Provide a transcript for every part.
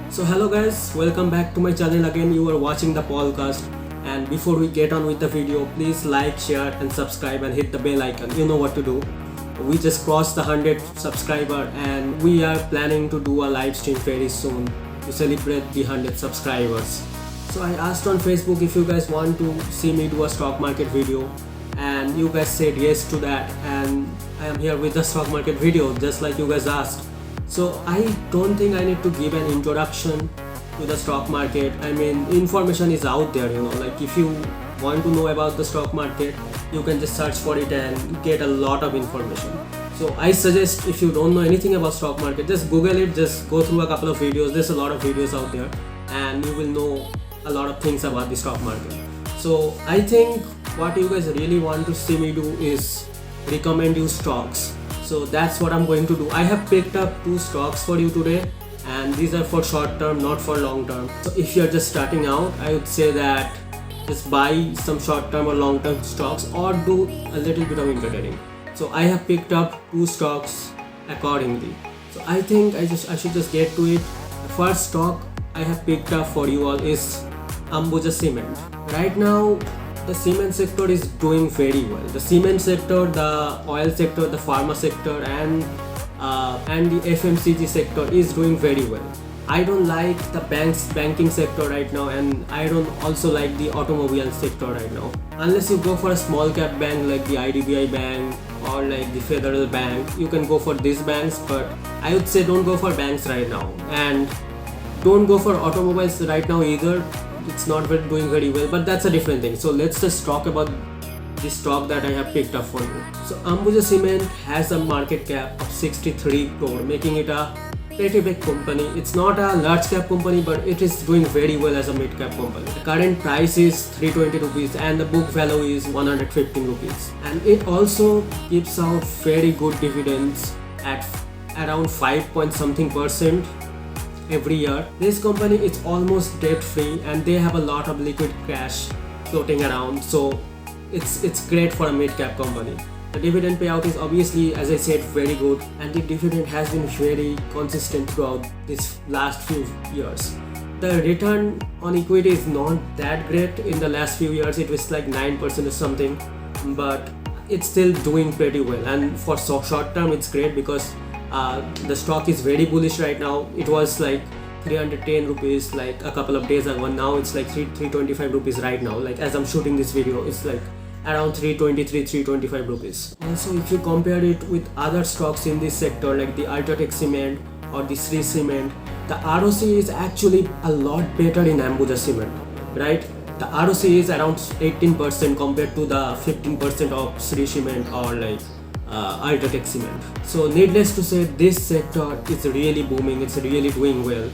So hello guys, welcome back to my channel again. You are watching the podcast, and before we get on with the video, please like, share and subscribe and hit the bell icon. You know what to do. We just crossed the 100 subscriber and we are planning to do a live stream very soon to celebrate the 100 subscribers. So I asked on Facebook if you guys want to see me do a stock market video, and you guys said yes to that, and I am here with the stock market video just like you guys asked. So I don't think I need to give an introduction to the stock market. I mean, information is out there, like if you want to know about the stock market, you can just search for it and get a lot of information. So I suggest, if you don't know anything about stock market, just Google it, just go through a couple of videos. There's a lot of videos out there and you will know a lot of things about the stock market. So I think what you guys really want to see me do is recommend you stocks. So that's what I'm going to do. I have picked up 2 stocks for you today, and these are for short term, not for long term. So if you're just starting out, I would say that just buy some short term or long term stocks, or do a little bit of entertaining. So I have picked up 2 stocks accordingly. So I think I should just get to it. The first stock I have picked up for you all is Ambuja Cement. Right now the cement sector is doing very well. The cement sector, the oil sector, the pharma sector and the FMCG sector is doing very well. I don't like the banking sector right now, and I don't also like the automobile sector right now. Unless you go for a small cap bank like the IDBI bank or like the Federal Bank, you can go for these banks, but I would say don't go for banks right now, and don't go for automobiles right now either. It's not doing very well, but that's a different thing. So let's just talk about the stock that I have picked up for you. So Ambuja Cement has a market cap of 63 crore, making it a pretty big company. It's not a large cap company, but it is doing very well as a mid cap company. The current price is 320 rupees and the book value is 115 rupees. And it also gives out very good dividends at around 5 point something percent every year. This company is almost debt free and they have a lot of liquid cash floating around, so it's great for a mid cap company. The dividend payout is obviously, as I said, very good, and the dividend has been very consistent throughout this last few years. The return on equity is not that great in the last few years. It was like 9% or something, but it's still doing pretty well, and for short term it's great because the stock is very bullish right now. It was like 310 rupees like a couple of days ago, and now it's like 325 rupees right now. Like as I'm shooting this video, it's like around 323-325 rupees. Also, if you compare it with other stocks in this sector like the UltraTech Cement or the Shree Cement, the ROC is actually a lot better in Ambuja Cement, right? The ROC is around 18% compared to the 15% of Shree Cement or like UltraTech Cement. So needless to say, this sector is really booming, it's really doing well.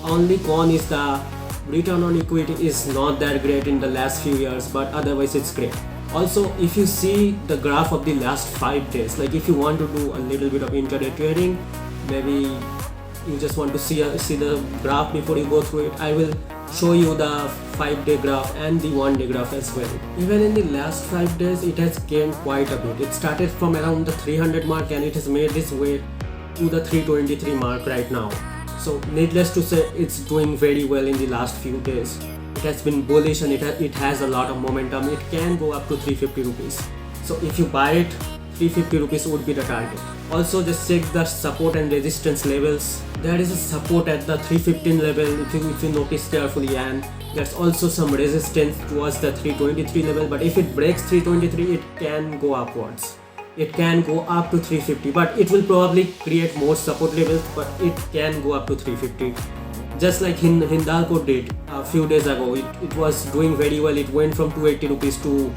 Only con is the return on equity is not that great in the last few years, but otherwise it's great. Also, if you see the graph of the last 5 days, like if you want to do a little bit of intraday trading, maybe you just want to see the graph before you go through it, I will show you the 5-day graph and the 1-day graph as well. Even in the last 5 days, it has gained quite a bit. It started from around the 300 mark and it has made its way to the 323 mark right now. So needless to say, it's doing very well in the last few days. It has been bullish and it has a lot of momentum. It can go up to 350 rupees. So if you buy it, 350 rupees would be the target. Also, just check the support and resistance levels. There is a support at the 315 level if you notice carefully, and there's also some resistance towards the 323 level, but if it breaks 323, it can go upwards. It can go up to 350, but it will probably create more support levels, but it can go up to 350. Just like Hindalco did a few days ago, it was doing very well. It went from 280 rupees to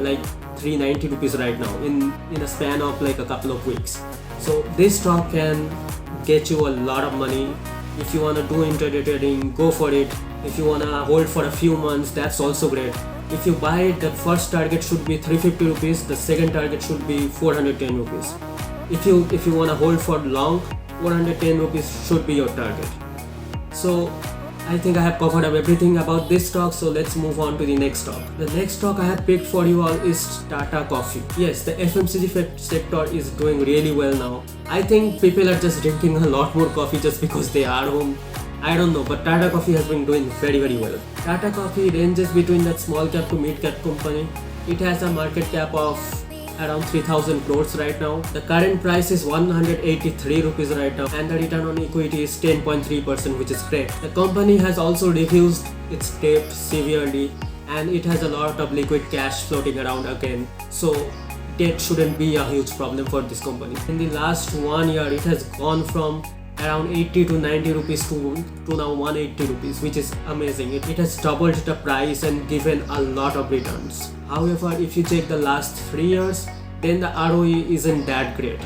like 390 rupees right now in a span of like a couple of weeks. So this stock can get you a lot of money. If you want to do intraday trading, go for it. If you want to hold for a few months, that's also great. If you buy it, the first target should be 350 rupees, the second target should be 410 rupees. If you want to hold for long, 410 rupees should be your target. So I think I have covered up everything about this stock, so let's move on to the next stock. The next stock I have picked for you all is Tata Coffee. Yes, the FMCG sector is doing really well now. I think people are just drinking a lot more coffee just because they are home. I don't know, but Tata Coffee has been doing very well. Tata Coffee ranges between that small cap to mid cap company. It has a market cap of around 3000 crores right now. The current price is 183 rupees right now, and the return on equity is 10.3%, which is great. The company has also reduced its debt severely, and it has a lot of liquid cash floating around again, so debt shouldn't be a huge problem for this company. In the last 1 year, it has gone from around 80 to 90 rupees to now 180 rupees, which is amazing. It has doubled the price and given a lot of returns. However, if you check the last 3 years, then the ROE isn't that great.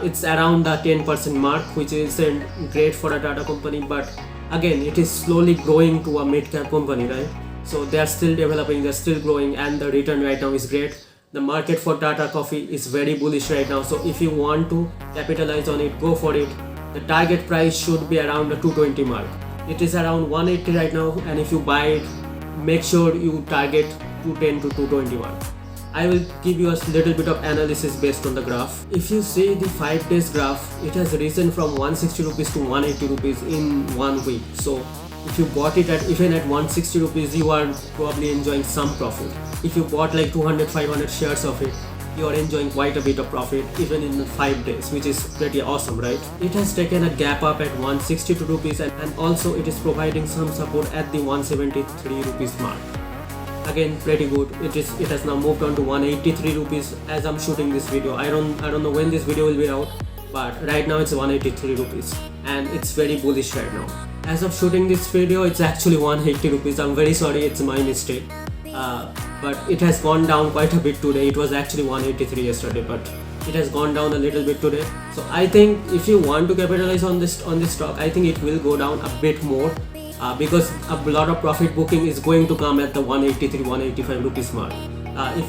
It's around the 10% mark, which isn't great for a Tata company, but again, it is slowly growing to a mid-cap company, right? So they are still developing, they're still growing, and the return right now is great. The market for Tata Coffee is very bullish right now, so if you want to capitalize on it, go for it. The target price should be around the 220 mark. It is around 180 right now, and if you buy it, make sure you target 210 to 220 mark. I will give you a little bit of analysis based on the graph. If you see the 5 days graph, it has risen from 160 rupees to 180 rupees in 1 week. So if you bought it at even at 160 rupees, you are probably enjoying some profit. If you bought like 200-500 shares of it, you are enjoying quite a bit of profit even in 5 days, which is pretty awesome, right? It has taken a gap up at 162 rupees, and also it is providing some support at the 173 rupees mark. Again, pretty good. It has now moved on to 183 rupees as I'm shooting this video. I don't know when this video will be out, but right now it's 183 rupees, and it's very bullish right now. As of shooting this video, it's actually 180 rupees. I'm very sorry, it's my mistake. But it has gone down quite a bit today. It was actually 183 yesterday, but it has gone down a little bit today. So I think if you want to capitalize on this stock, I think it will go down a bit more, because a lot of profit booking is going to come at the 183-185 rupees mark.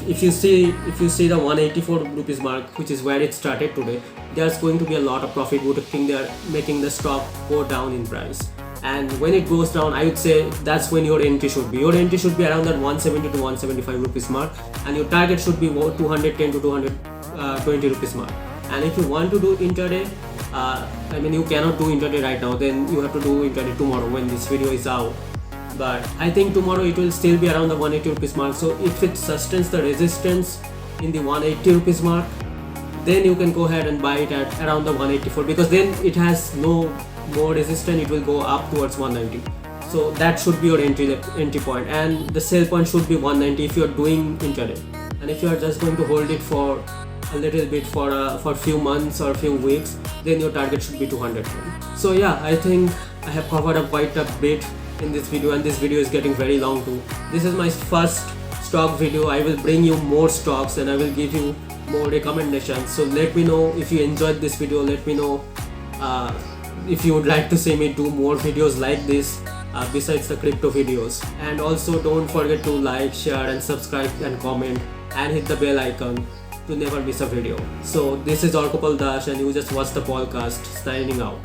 If you see the 184 rupees mark, which is where it started today, there's going to be a lot of profit booking. They are making the stock go down in price. And when it goes down, I would say that's when your entry should be. Your entry should be around that 170 to 175 rupees mark, and your target should be 210 to 220 rupees mark. And if you want to do intraday, I mean, you cannot do intraday right now, then you have to do intraday tomorrow when this video is out. But I think tomorrow it will still be around the 180 rupees mark. So if it sustains the resistance in the 180 rupees mark, then you can go ahead and buy it at around the 184, because then it has no more resistance. It will go up towards 190. So that should be your entry point, and the sell point should be 190 if you are doing intraday. And if you are just going to hold it for a little bit for a few months or a few weeks, then your target should be 200. So yeah, I think I have covered up quite a bit in this video, and this video is getting very long too. This is my first stock video. I will bring you more stocks and I will give you more recommendations. So let me know if you enjoyed this video. Let me know if you would like to see me do more videos like this besides the crypto videos. And also don't forget to like, share and subscribe and comment and hit the bell icon to never miss a video. So this is Orkopal Das, and you just watched the podcast. Signing out.